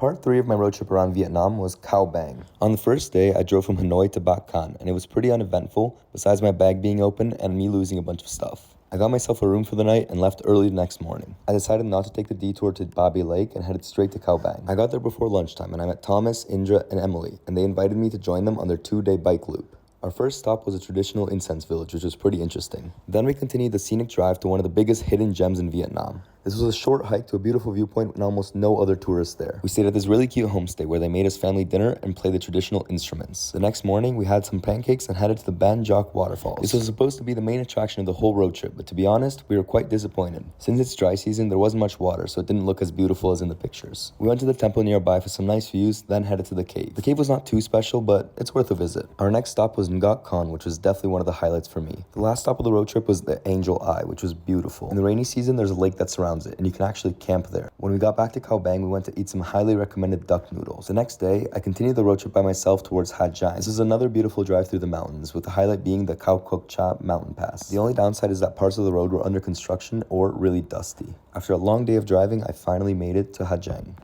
Part 3 of my road trip around Vietnam was Cao Bang. On the first day, I drove from Hanoi to Bac Can, and it was pretty uneventful, besides my bag being open and me losing a bunch of stuff. I got myself a room for the night and left early the next morning. I decided not to take the detour to Babi Lake and headed straight to Cao Bang. I got there before lunchtime and I met Thomas, Indra, and Emily, and they invited me to join them on their 2-day bike loop. Our first stop was a traditional incense village, which was pretty interesting. Then we continued the scenic drive to one of the biggest hidden gems in Vietnam. This was a short hike to a beautiful viewpoint and almost no other tourists there. We stayed at this really cute homestay where they made us family dinner and played the traditional instruments. The next morning, we had some pancakes and headed to the Ban Joc waterfalls. This was supposed to be the main attraction of the whole road trip, but to be honest, we were quite disappointed. Since it's dry season, there wasn't much water, so it didn't look as beautiful as in the pictures. We went to the temple nearby for some nice views, then headed to the cave. The cave was not too special, but it's worth a visit. Our next stop was Ngoc Con, which was definitely one of the highlights for me. The last stop of the road trip was the Angel Eye, which was beautiful. In the rainy season, there's a lake that surrounds it, and you can actually camp there. When we got back to Cao Bang, we went to eat some highly recommended duck noodles. The next day, I continued the road trip by myself towards Ha Giang. This is another beautiful drive through the mountains, with the highlight being the Khao Kok Cha mountain pass. The only downside is that parts of the road were under construction or really dusty. After a long day of driving, I finally made it to Ha Giang.